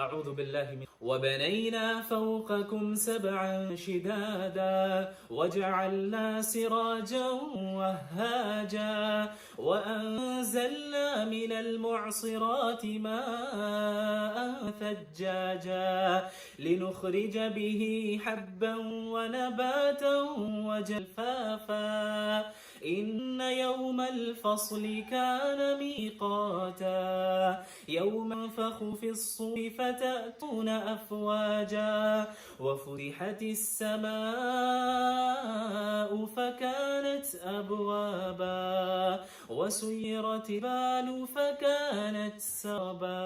اعوذ باللہ من وبنينا فوقكم سبعا شدادا وجعلنا سراجا وهاجا وأنزلنا من المعصرات ماء ثجاجا لنخرج به حبا ونباتا وجفافا إن يوم الفصل كان ميقاتا يوم ينفخ في الصور فتأتون أفواجا وفتحت السماء فكانت أبوابا وسيرت الجبال فكانت سرابا۔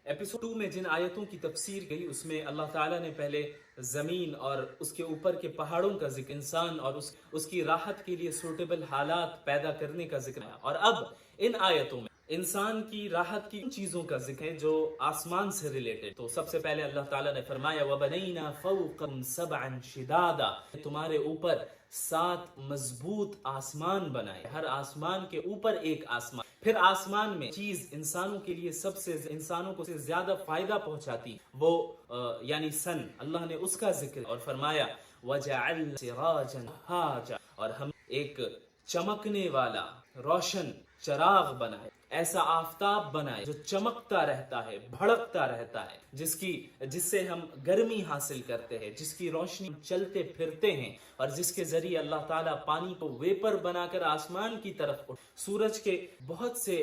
ایپیسوڈ 2 میں جن آیتوں کی تفسیر گئی اس میں اللہ تعالیٰ نے پہلے زمین اور اس کے اوپر کے پہاڑوں کا ذکر، انسان اور اس کی راحت کے لیے سوٹیبل حالات پیدا کرنے کا ذکر ہے، اور اب ان آیتوں میں انسان کی راحت کی ان چیزوں کا ذکر ہے جو آسمان سے ریلیٹڈ۔ تو سب سے پہلے اللہ تعالیٰ نے فرمایا وَبَنَيْنَا فَوْقَكُمْ سَبْعًا شِدَادًا، تمہارے اوپر 7 مضبوط آسمان بنائے، ہر آسمان کے اوپر ایک آسمان۔ پھر آسمان میں چیز انسانوں کے لیے انسانوں کو زیادہ فائدہ پہنچاتی وہ یعنی سن، اللہ نے اس کا ذکر اور فرمایا وَجَعَلْنَا سِرَاجًا وَهَّاجًا، اور ہم ایک چمکنے والا روشن چراغ بنائے، ایسا آفتاب بنائے جو چمکتا رہتا ہے، بھڑکتا رہتا ہے، جس سے ہم گرمی حاصل کرتے ہیں، جس کی روشنی چلتے پھرتے ہیں، اور جس کے ذریعے اللہ تعالیٰ پانی کو ویپر بنا کر آسمان کی طرف سورج کے بہت سے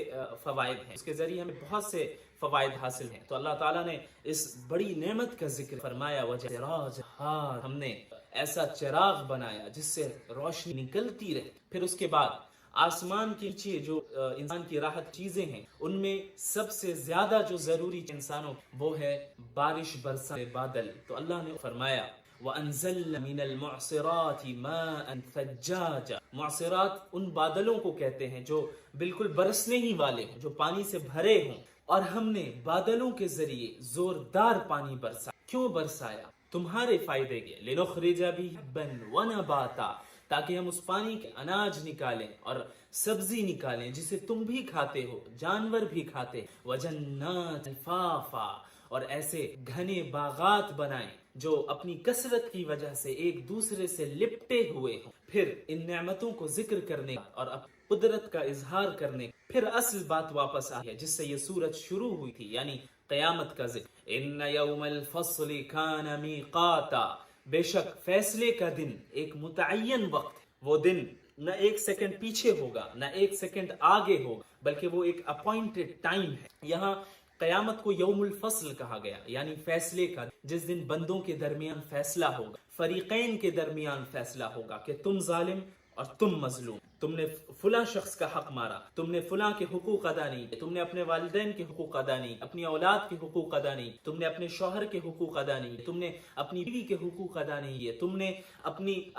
فوائد ہیں، اس کے ذریعے ہمیں بہت سے فوائد حاصل ہیں۔ تو اللہ تعالیٰ نے اس بڑی نعمت کا ذکر فرمایا وَجَعَلْنَا ہم نے ایسا چراغ بنایا جس سے روشنی نکلتی رہے۔ پھر اس کے بعد آسمان کے نیچے جو انسان کی راحت چیزیں ہیں ان میں سب سے زیادہ جو ضروری انسانوں وہ ہے بارش برسانے، بادل۔ تو اللہ نے فرمایا وَأَنزَلْنَا مِنَ الْمُعْصِرَاتِ مَاءً ثَجَّاجًا، معصرات ان بادلوں کو کہتے ہیں جو بالکل برسنے ہی والے ہوں، جو پانی سے بھرے ہوں، اور ہم نے بادلوں کے ذریعے زوردار پانی برسا۔ کیوں برسایا؟ تمہارے فائدے کے، لِنُخْرِجَ بِهِ حَبًّا وَنَبَاتًا، تاکہ ہم اس پانی کے اناج نکالیں اور سبزی نکالیں جسے تم بھی کھاتے ہو، جانور بھی کھاتے، وَجَنَّاتٍ الْفَافًا، اور ایسے گھنے باغات بنائیں جو اپنی کثرت کی وجہ سے ایک دوسرے سے لپٹے ہوئے ہوں۔ پھر ان نعمتوں کو ذکر کرنے اور قدرت کا اظہار کرنے، پھر اصل بات واپس آئی ہے جس سے یہ سورت شروع ہوئی تھی، یعنی قیامت کا ذکر۔ ان یوم الفصل کان میقاتا، بے شک فیصلے کا دن ایک متعین وقت ہے، وہ دن نہ ایک سیکنڈ پیچھے ہوگا نہ ایک سیکنڈ آگے ہوگا، بلکہ وہ ایک اپوائنٹڈ ٹائم ہے۔ یہاں قیامت کو یوم الفصل کہا گیا، یعنی فیصلے کا، جس دن بندوں کے درمیان فیصلہ ہوگا، فریقین کے درمیان فیصلہ ہوگا کہ تم ظالم اور تم مظلوم، تم نے فلاں شخص کا حق مارا، تم نے فلاں کے حقوق ادا نہیں کیے، تم نے اپنے والدین کے حقوق ادا نہیں، اپنی اولاد کے حقوق ادا نہیں، تم نے اپنے شوہر کے حقوق ادا نہیں، تم نے اپنی بیوی کے حقوق ادا نہیں کیے، تم نے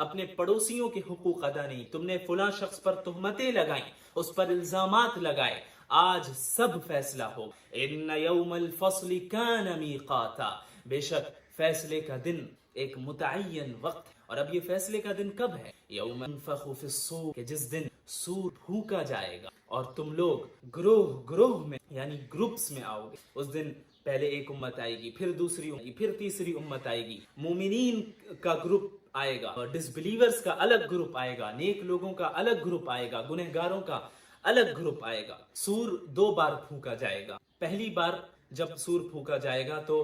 اپنے پڑوسیوں کے حقوق ادا نہیں، تم نے فلاں شخص پر تہمتیں لگائیں، اس پر الزامات لگائے۔ آج سب فیصلہ ہو۔ ان یوم الفصل کان میقاتا، بے شک فیصلے کا دن ایک متعین وقت ہے۔ اور اب یہ فیصلے کا دن کب ہے؟ یوم ينفخ فی الصور، کہ جس دن سور پھونکا جائے گا اور تم لوگ گروہ میں یعنی گروپس میں آؤ گے۔ اس دن پہلے ایک امت آئے گی، پھر دوسری امت، پھر تیسری امت آئے گی، مومنین کا گروپ آئے گا اور ڈس بلیورز کا الگ گروپ آئے گا، نیک لوگوں کا الگ گروپ آئے گا، گنہگاروں کا الگ گروپ آئے گا۔ سور 2 بار پھونکا جائے گا۔ پہلی بار جب سور پھونکا جائے گا تو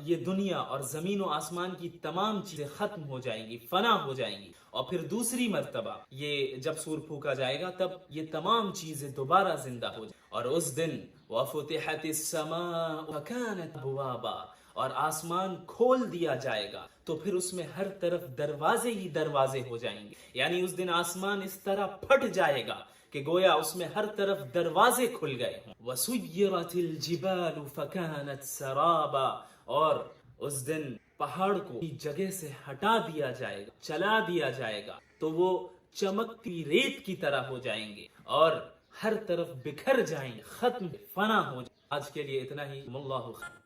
یہ دنیا اور زمین و آسمان کی تمام چیزیں ختم ہو جائیں گی، فنا ہو جائیں گی، اور پھر دوسری مرتبہ یہ جب سور پھونکا جائے گا تب یہ تمام چیزیں دوبارہ زندہ ہو جائیں، اور اس دن وَفُتِحَتِ السَّمَاءُ فَكَانَتْ أَبْوَابًا، اور آسمان کھول دیا جائے گا تو پھر اس میں ہر طرف دروازے ہی دروازے ہو جائیں گے، یعنی اس دن آسمان اس طرح پھٹ جائے گا کہ گویا اس میں ہر طرف دروازے کھل گئے ہوں۔ وَسُيِّرَتِ الْجِبَالُ فَكَانَتْ سَرَابًا، اور اس دن پہاڑ کو جگہ سے ہٹا دیا جائے گا، چلا دیا جائے گا، تو وہ چمکتی ریت کی طرح ہو جائیں گے اور ہر طرف بکھر جائیں گے، ختم فنا ہو جائیں۔ آج کے لیے اتنا ہی، اللہ خیر۔